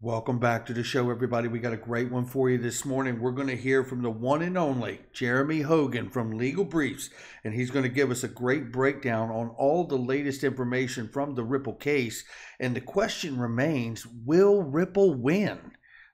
Welcome back to the show, everybody. We got a great one for you this morning. We're going to hear from the one and only Jeremy Hogan from Legal Briefs, and he's going to give us a great breakdown on all the latest information from the Ripple case. And the question remains, will Ripple win?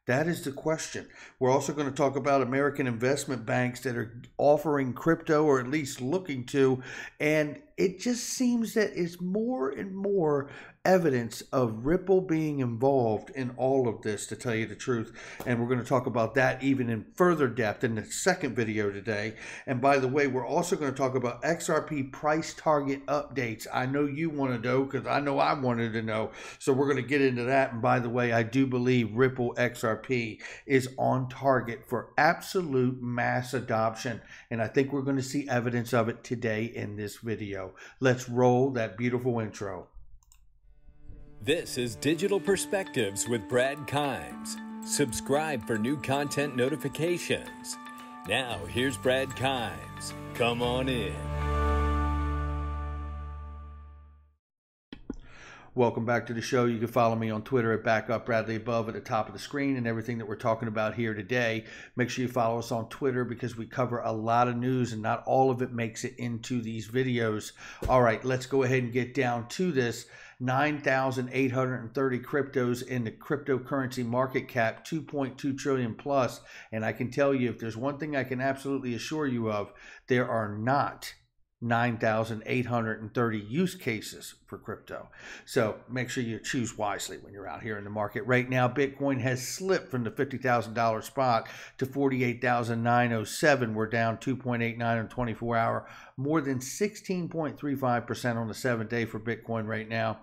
That is the question. We're also going to talk about American investment banks that are offering crypto, or at least looking to, and it just seems that it's more and more evidence of Ripple being involved in all of this, to tell you the truth. And we're going to talk about that even in further depth in the second video today. And by the way, we're also going to talk about XRP price target updates. I know you want to know, because I know I wanted to know. So we're going to get into that. And by the way, I do believe Ripple XRP is on target for absolute mass adoption. And I think we're going to see evidence of it today in this video. Let's roll that beautiful intro. This is Digital Perspectives with Brad Kimes. Subscribe for new content notifications. Now, here's Brad Kimes. Come on in. Welcome back to the show. You can follow me on Twitter at @BackupBradleyAbove at the top of the screen, and everything that we're talking about here today. Make sure you follow us on Twitter, because we cover a lot of news and not all of it makes it into these videos. All right, let's go ahead and get down to this. 9,830 cryptos in the cryptocurrency market cap, 2.2 trillion plus. And I can tell you, if there's one thing I can absolutely assure you of, there are not 9,830 use cases for crypto. So make sure you choose wisely when you're out here in the market. Right now, Bitcoin has slipped from the $50,000 spot to 48,907. We're down 2.89 on 24-hour, more than 16.35% on the 7-day for Bitcoin right now.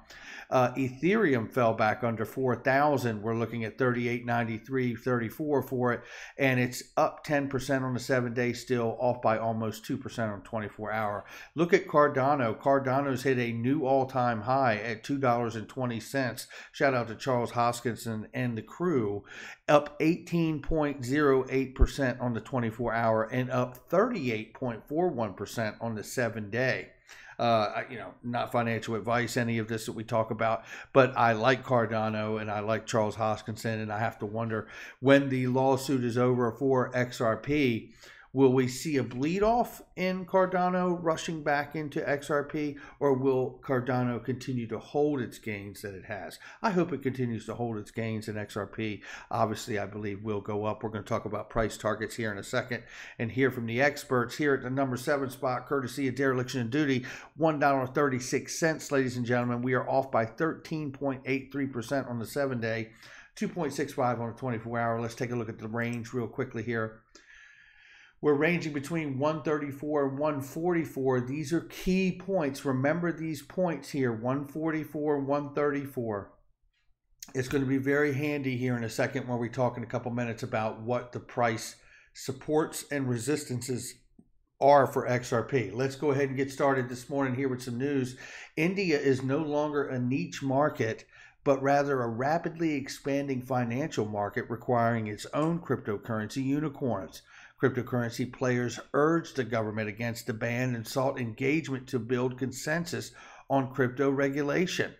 Ethereum fell back under 4,000. We're looking at 38.93.34 for it, and it's up 10% on the 7-day, still off by almost 2% on 24-hour. Look at Cardano. Cardano's hit a new all-time high at $2.20. Shout out to Charles Hoskinson and the crew. Up 18.08% on the 24-hour and up 38.41% on the 7-day. Not financial advice, any of this that we talk about, but I like Cardano and I like Charles Hoskinson, and I have to wonder, when the lawsuit is over for XRP, will we see a bleed off in Cardano rushing back into XRP, or will Cardano continue to hold its gains that it has? I hope it continues to hold its gains, in XRP, obviously, I believe will go up. We're going to talk about price targets here in a second and hear from the experts here at the number 7 spot, courtesy of Dereliction and Duty, $1.36, ladies and gentlemen. We are off by 13.83% on the 7-day, 2.65 on the 24-hour. Let's take a look at the range real quickly here. We're ranging between 134 and 144. These are key points. Remember these points here, 144 and 134. It's going to be very handy here in a second when we talk in a couple minutes about what the price supports and resistances are for XRP. Let's go ahead and get started this morning here with some news. India is no longer a niche market, but rather a rapidly expanding financial market requiring its own cryptocurrency unicorns. Cryptocurrency players urged the government against the ban and sought engagement to build consensus on crypto regulation.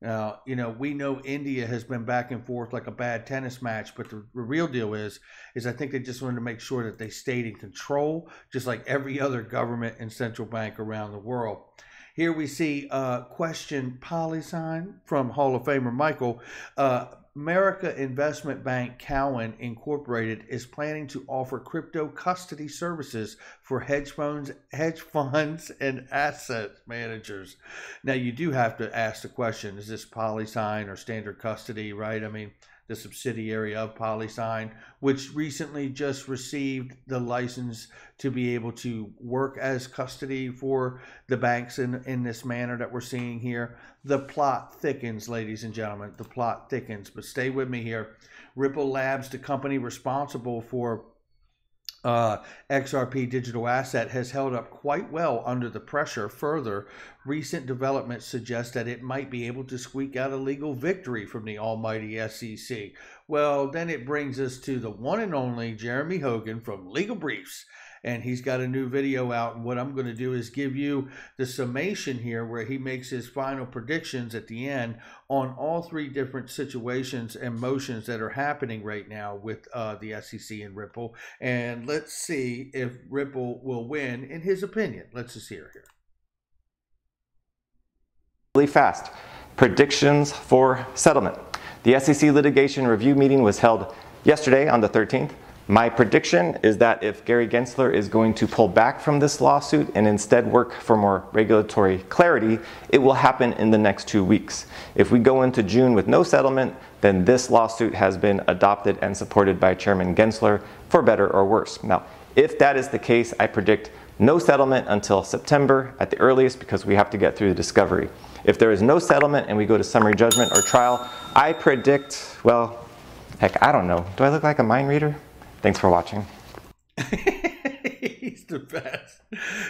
Now, we know India has been back and forth like a bad tennis match, but the real deal is I think they just wanted to make sure that they stayed in control, just like every other government and central bank around the world. Here we see question PolySign from Hall of Famer Michael. America Investment Bank Cowen Incorporated is planning to offer crypto custody services for hedge funds, and asset managers. Now, you do have to ask the question, is this PolySign or Standard Custody, right? I mean, the subsidiary of PolySign, which recently just received the license to be able to work as custody for the banks in this manner that we're seeing here. The plot thickens, ladies and gentlemen. The plot thickens, but stay with me here. Ripple Labs, the company responsible for XRP digital asset, has held up quite well under the pressure. Further, recent developments suggest that it might be able to squeak out a legal victory from the almighty SEC. Well, then it brings us to the one and only Jeremy Hogan from Legal Briefs. and he's got a new video out. And what I'm going to do is give you the summation here where he makes his final predictions at the end on all three different situations and motions that are happening right now with the SEC and Ripple. And let's see if Ripple will win in his opinion. Let's just hear here. Really fast. Predictions for settlement. The SEC litigation review meeting was held yesterday on the 13th. My prediction is that if Gary Gensler is going to pull back from this lawsuit and instead work for more regulatory clarity, it will happen in the next 2 weeks. If we go into June with no settlement, then this lawsuit has been adopted and supported by Chairman Gensler for better or worse. Now, if that is the case, I predict no settlement until September at the earliest because we have to get through the discovery. If there is no settlement and we go to summary judgment or trial, I predict, well, heck, I don't know. Do I look like a mind reader? Thanks for watching. He's the best.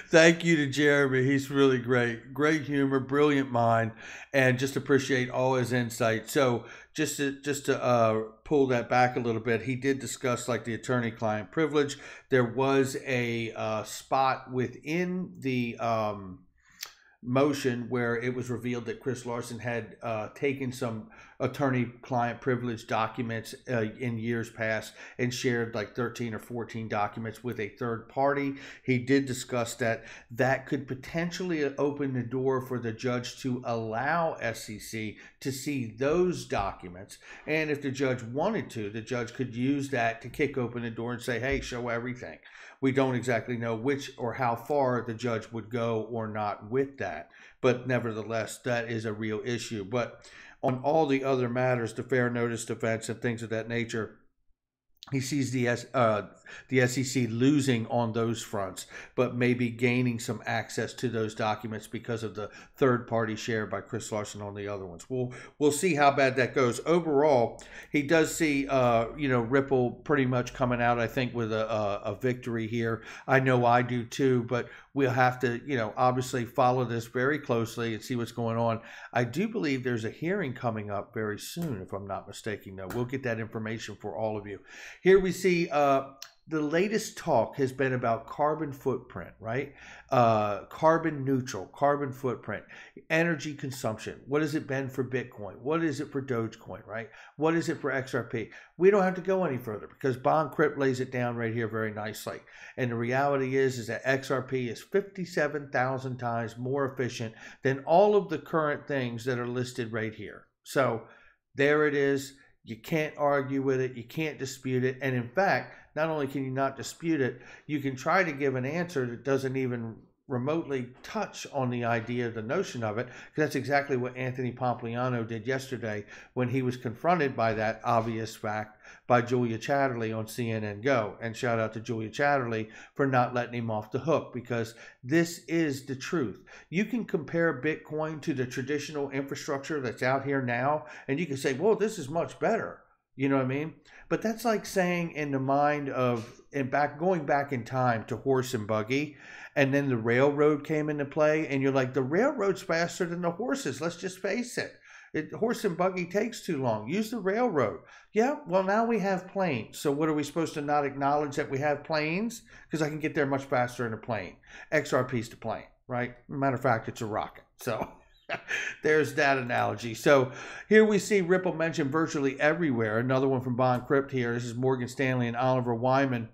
Thank you to Jeremy. He's really great. Great humor, brilliant mind, and just appreciate all his insight. So just to pull that back a little bit, he did discuss like the attorney-client privilege. There was a spot within the motion where it was revealed that Chris Larson had taken some attorney-client privilege documents in years past and shared like 13 or 14 documents with a third party. He did discuss that could potentially open the door for the judge to allow SEC to see those documents. And if the judge wanted to, the judge could use that to kick open the door and say, hey, show everything. We don't exactly know which or how far the judge would go or not with that. But nevertheless, that is a real issue. But on all the other matters, the fair notice defense and things of that nature, he sees the SEC losing on those fronts, but maybe gaining some access to those documents because of the third party share by Chris Larson on the other ones. We'll see how bad that goes. Overall, he does see Ripple pretty much coming out, I think, with a victory here. I know I do too, but we'll have to obviously follow this very closely and see what's going on. I do believe there's a hearing coming up very soon, if I'm not mistaken, though. We'll get that information for all of you. Here we see the latest talk has been about carbon footprint, right? Carbon neutral, carbon footprint, energy consumption. What has it been for Bitcoin? What is it for Dogecoin, right? What is it for XRP? We don't have to go any further because BondCrypt lays it down right here very nicely. And the reality is that XRP is 57,000 times more efficient than all of the current things that are listed right here. So there it is. You can't argue with it. You can't dispute it. And in fact, not only can you not dispute it, you can try to give an answer that doesn't even remotely touch on the idea, the notion of it, because that's exactly what Anthony Pompliano did yesterday when he was confronted by that obvious fact by Julia Chatterley on CNN Go. And shout out to Julia Chatterley for not letting him off the hook, because this is the truth. You can compare Bitcoin to the traditional infrastructure that's out here now, and you can say, well, this is much better. You know what I mean? But that's like saying in the mind of, going back in time to horse and buggy, and then the railroad came into play, and you're like, the railroad's faster than the horses. Let's just face it. Horse and buggy takes too long. Use the railroad. Yeah, well, now we have planes. So what are we supposed to not acknowledge that we have planes? Because I can get there much faster in a plane. XRP's the plane, right? Matter of fact, it's a rocket. So there's that analogy. So here we see Ripple mentioned virtually everywhere. Another one from BondCrypt here. This is Morgan Stanley, and Oliver Wyman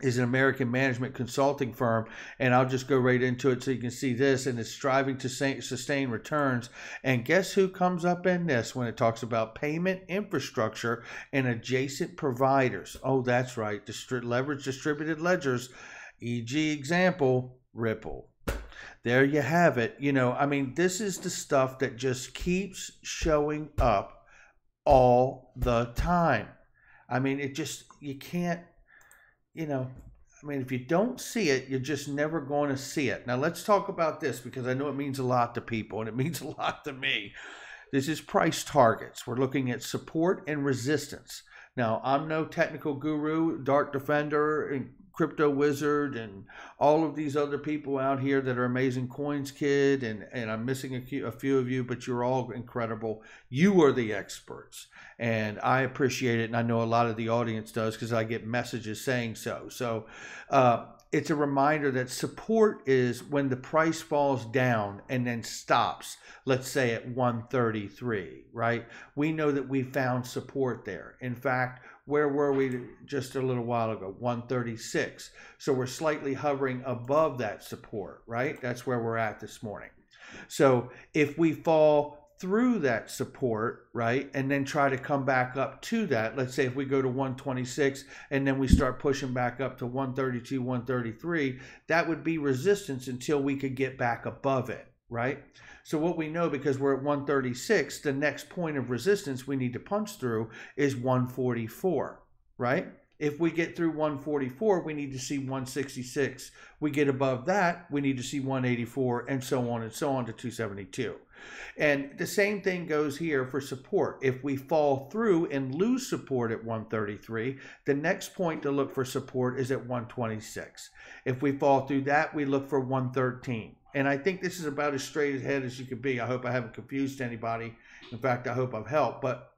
is an American management consulting firm. And I'll just go right into it so you can see this. And it's striving to sustain returns. And guess who comes up in this when it talks about payment infrastructure and adjacent providers? Oh, that's right. Leverage distributed ledgers, e.g. example, Ripple. There you have it. I mean, this is the stuff that just keeps showing up all the time. I mean, you can't, I mean, if you don't see it, you're just never going to see it. Now, let's talk about this because I know it means a lot to people and it means a lot to me. This is price targets. We're looking at support and resistance. Now, I'm no technical guru, Dark Defender, and Crypto Wizard, and all of these other people out here that are amazing. Coins Kid, and I'm missing a few of you, but you're all incredible. You are the experts, and I appreciate it, and I know a lot of the audience does because I get messages saying so. So it's a reminder that support is when the price falls down and then stops, let's say at 133, right? We know that we found support there. In fact, where were we just a little while ago? 136. So we're slightly hovering above that support, right? That's where we're at this morning. So if we fall through that support, right, and then try to come back up to that, let's say if we go to 126 and then we start pushing back up to 132, 133, that would be resistance until we could get back above it, right? So what we know, because we're at 136, the next point of resistance we need to punch through is 144, right? If we get through 144, we need to see 166. We get above that, we need to see 184, and so on to 272. And the same thing goes here for support. If we fall through and lose support at 133, the next point to look for support is at 126. If we fall through that, we look for 113. And I think this is about as straight ahead as you could be. I hope I haven't confused anybody. In fact, I hope I've helped. But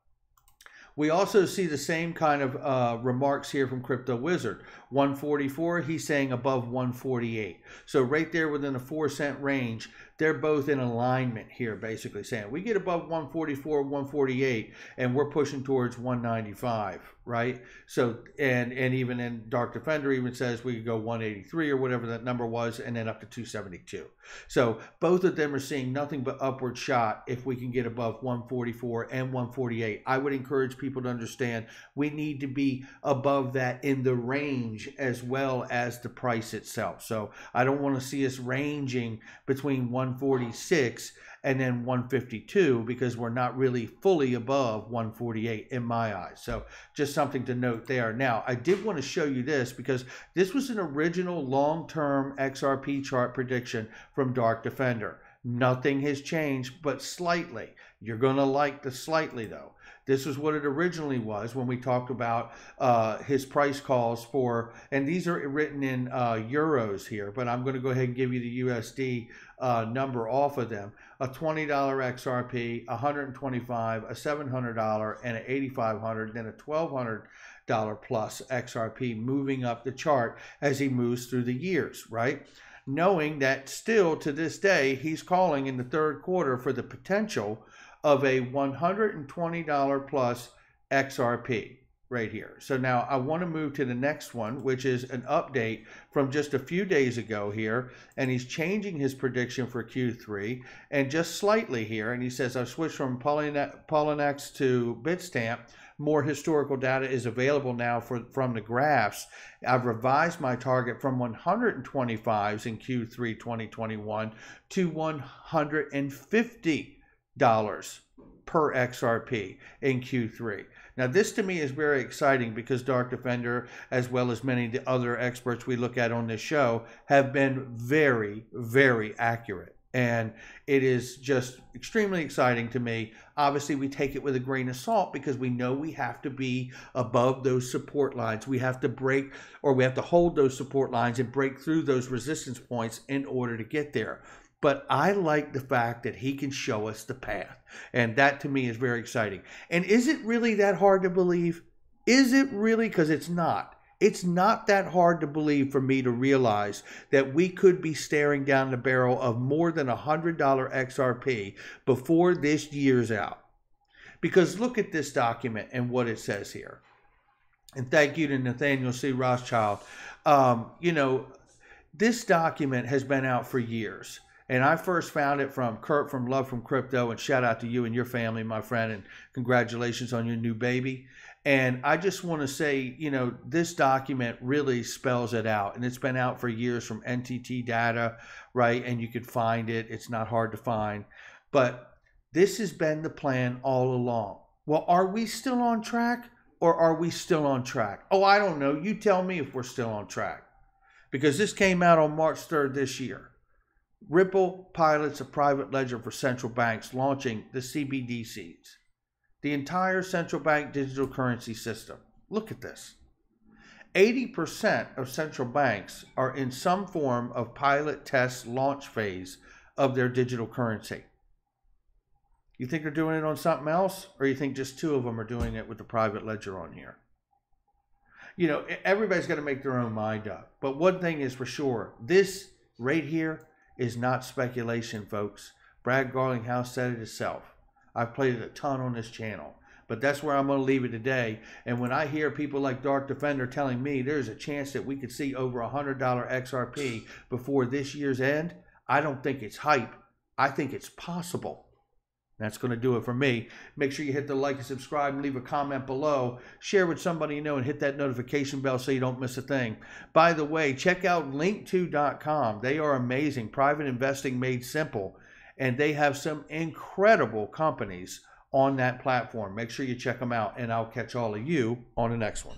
we also see the same kind of remarks here from Crypto Wizard. 144, he's saying above 148. So right there within a 4-cent range, they're both in alignment here, basically saying we get above 144, 148, and we're pushing towards 195, right? So, and even in Dark Defender even says we could go 183 or whatever that number was, and then up to 272. So both of them are seeing nothing but upward shot if we can get above 144 and 148. I would encourage people to understand we need to be above that in the range as well as the price itself. So I don't want to see us ranging between 146 and then 152 because we're not really fully above 148 in my eyes. So just something to note there. Now, I did want to show you this because this was an original long-term XRP chart prediction from Dark Defender. Nothing has changed but slightly. You're going to like the slightly though. This is what it originally was when we talked about his price calls for, and these are written in euros here, but I'm going to go ahead and give you the USD number off of them. A $20 XRP, $125, a $700, and an $8,500, then a $1,200 plus XRP moving up the chart as he moves through the years, right? Knowing that still to this day, he's calling in the third quarter for the potential of a $120 plus XRP right here. So now I want to move to the next one, which is an update from just a few days ago here. And he's changing his prediction for Q3 and just slightly here. And he says, I've switched from Polynex to Bitstamp. More historical data is available now from the graphs. I've revised my target from 125s in Q3 2021 to $150 per XRP in Q3. Now this to me is very exciting because Dark Defender, as well as many of the other experts we look at on this show, have been very, very accurate. And it is just extremely exciting to me. Obviously, we take it with a grain of salt because we know we have to be above those support lines. We have to break, or we have to hold those support lines and break through those resistance points in order to get there. But I like the fact that he can show us the path. And that to me is very exciting. And is it really that hard to believe? Is it really? Because it's not. It's not that hard to believe for me to realize that we could be staring down the barrel of more than $100 XRP before this year's out. Because look at this document and what it says here. And thank you to Nathaniel C. Rothschild. You know, this document has been out for years. And I first found it from Kurt from Love from Crypto, and shout out to you and your family, my friend, and congratulations on your new baby. And I just want to say, you know, this document really spells it out, and it's been out for years from NTT Data, right? And you could find it. It's not hard to find. But this has been the plan all along. Well, are we still on track, or are we still on track? Oh, I don't know. You tell me if we're still on track. Because this came out on March 3rd this year. Ripple pilots a private ledger for central banks launching the CBDCs, the entire central bank digital currency system. Look at this. 80% of central banks are in some form of pilot test launch phase of their digital currency. You think they're doing it on something else, or you think just 2 of them are doing it with the private ledger on here? you know, everybody's got to make their own mind up. But one thing is for sure, this right here is not speculation, folks. Brad Garlinghouse said it himself. I've played it a ton on this channel. But that's where I'm going to leave it today. And when I hear people like Dark Defender telling me there's a chance that we could see over $100 XRP before this year's end, I don't think it's hype. I think it's possible. That's going to do it for me. Make sure you hit the like and subscribe and leave a comment below. Share with somebody you know and hit that notification bell so you don't miss a thing. By the way, check out link2.com. They are amazing. Private investing made simple. And they have some incredible companies on that platform. Make sure you check them out, and I'll catch all of you on the next one.